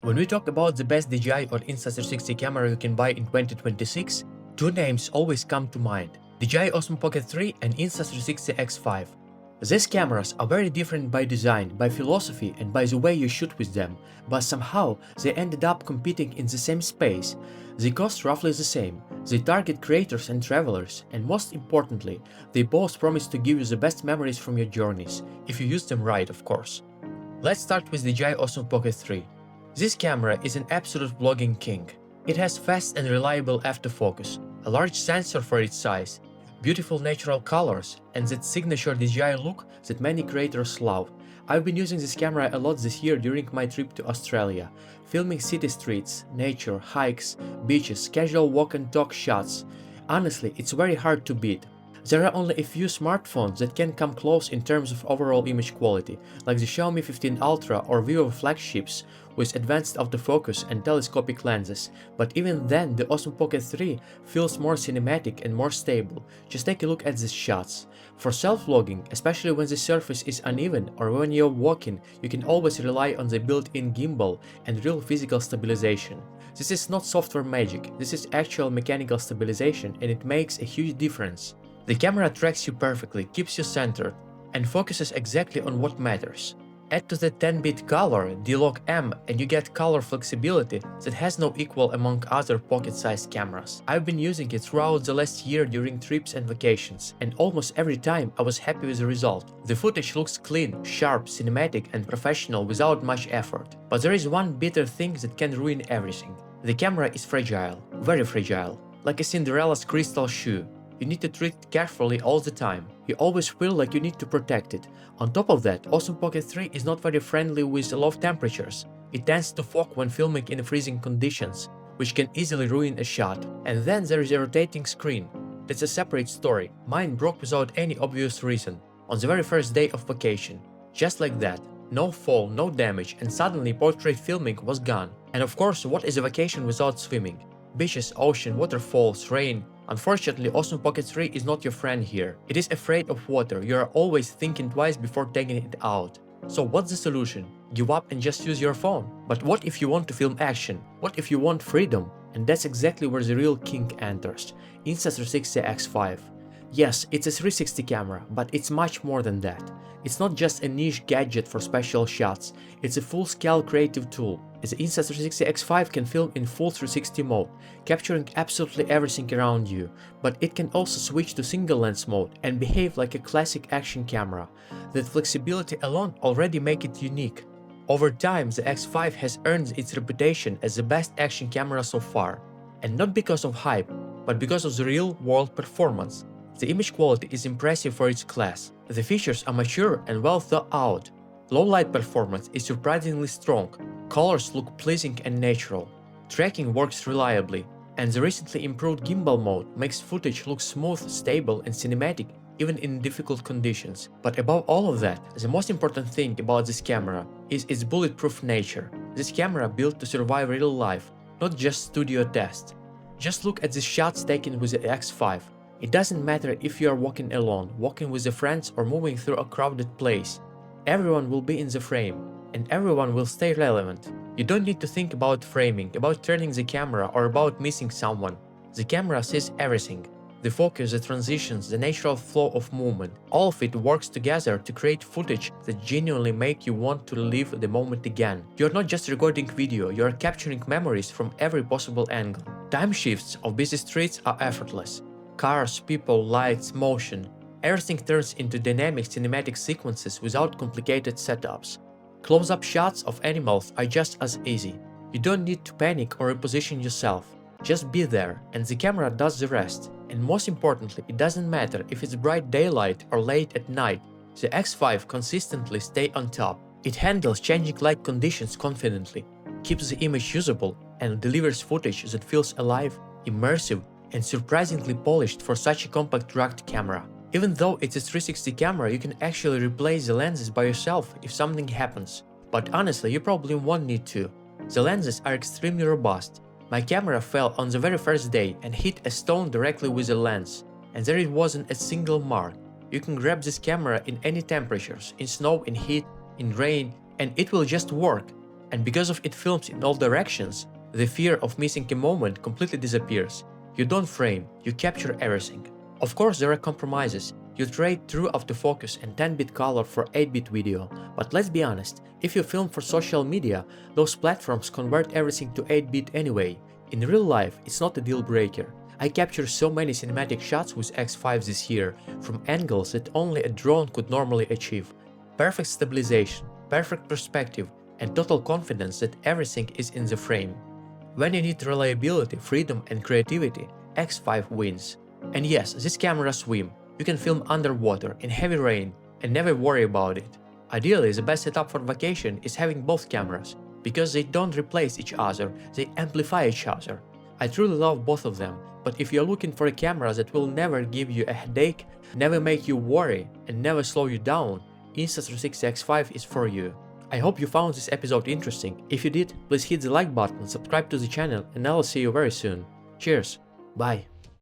When we talk about the best DJI or Insta360 camera you can buy in 2026, two names always come to mind: DJI Osmo Pocket 3 and Insta360 X5. These cameras are very different by design, by philosophy and by the way you shoot with them, but somehow they ended up competing in the same space. They cost roughly the same, they target creators and travelers, and most importantly, they both promise to give you the best memories from your journeys, if you use them right, of course. Let's start with DJI Osmo Pocket 3. This camera is an absolute vlogging king. It has fast and reliable autofocus, a large sensor for its size, beautiful natural colors, and that signature DJI look that many creators love. I've been using this camera a lot this year during my trip to Australia, filming city streets, nature, hikes, beaches, casual walk and talk shots. Honestly, it's very hard to beat. There are only a few smartphones that can come close in terms of overall image quality, like the Xiaomi 15 Ultra or Vivo flagships with advanced autofocus and telescopic lenses, but even then the Osmo Pocket 3 feels more cinematic and more stable. Just take a look at these shots. For self-vlogging, especially when the surface is uneven or when you're walking, you can always rely on the built-in gimbal and real physical stabilization. This is not software magic, this is actual mechanical stabilization, and it makes a huge difference. The camera tracks you perfectly, keeps you centered, and focuses exactly on what matters. Add to the 10-bit color, D-Log M, and you get color flexibility that has no equal among other pocket-sized cameras. I've been using it throughout the last year during trips and vacations, and almost every time I was happy with the result. The footage looks clean, sharp, cinematic, and professional without much effort. But there is one bitter thing that can ruin everything. The camera is fragile, very fragile, like a Cinderella's crystal shoe. You need to treat it carefully all the time. You always feel like you need to protect it. On top of that, Osmo Pocket 3 is not very friendly with low temperatures. It tends to fog when filming in freezing conditions, which can easily ruin a shot. And then there is a rotating screen. That's a separate story. Mine broke without any obvious reason, on the very first day of vacation. Just like that. No fall, no damage, and suddenly portrait filming was gone. And of course, what is a vacation without swimming? Beaches, ocean, waterfalls, rain. Unfortunately, Osmo Pocket 3 is not your friend here. It is afraid of water. You are always thinking twice before taking it out. So what's the solution? Give up and just use your phone? But what if you want to film action? What if you want freedom? And that's exactly where the real king enters: Insta360 X5. Yes, it's a 360 camera, but it's much more than that. It's not just a niche gadget for special shots, it's a full-scale creative tool. The Insta360 X5 can film in full 360 mode, capturing absolutely everything around you, but it can also switch to single lens mode and behave like a classic action camera. That flexibility alone already makes it unique. Over time, the X5 has earned its reputation as the best action camera so far, and not because of hype, but because of the real-world performance. The image quality is impressive for its class, the features are mature and well thought out, low-light performance is surprisingly strong, colors look pleasing and natural, tracking works reliably, and the recently improved gimbal mode makes footage look smooth, stable and cinematic even in difficult conditions. But above all of that, the most important thing about this camera is its bulletproof nature. This camera built to survive real life, not just studio tests. Just look at the shots taken with the X5. It doesn't matter if you are walking alone, walking with your friends or moving through a crowded place. Everyone will be in the frame, and everyone will stay relevant. You don't need to think about framing, about turning the camera or about missing someone. The camera sees everything. The focus, the transitions, the natural flow of movement, all of it works together to create footage that genuinely make you want to live the moment again. You're not just recording video, you're capturing memories from every possible angle. Time shifts of busy streets are effortless. Cars, people, lights, motion. Everything turns into dynamic cinematic sequences without complicated setups. Close-up shots of animals are just as easy. You don't need to panic or reposition yourself. Just be there, and the camera does the rest. And most importantly, it doesn't matter if it's bright daylight or late at night, the X5 consistently stays on top. It handles changing light conditions confidently, keeps the image usable, and delivers footage that feels alive, immersive, and surprisingly polished for such a compact rugged camera. Even though it's a 360 camera, you can actually replace the lenses by yourself if something happens. But honestly, you probably won't need to. The lenses are extremely robust. My camera fell on the very first day and hit a stone directly with the lens, and there wasn't a single mark. You can grab this camera in any temperatures, in snow, in heat, in rain, and it will just work. And because of it films in all directions, the fear of missing a moment completely disappears. You don't frame, you capture everything. Of course there are compromises. You trade true autofocus and 10-bit color for 8-bit video, but let's be honest, if you film for social media, those platforms convert everything to 8-bit anyway. In real life, it's not a deal breaker. I captured so many cinematic shots with X5 this year, from angles that only a drone could normally achieve. Perfect stabilization, perfect perspective, and total confidence that everything is in the frame. When you need reliability, freedom and creativity, X5 wins. And yes, this camera swim. You can film underwater, in heavy rain, and never worry about it. Ideally, the best setup for vacation is having both cameras, because they don't replace each other, they amplify each other. I truly love both of them, but if you're looking for a camera that will never give you a headache, never make you worry, and never slow you down, Insta360 X5 is for you. I hope you found this episode interesting. If you did, please hit the like button, subscribe to the channel, and I'll see you very soon. Cheers, bye.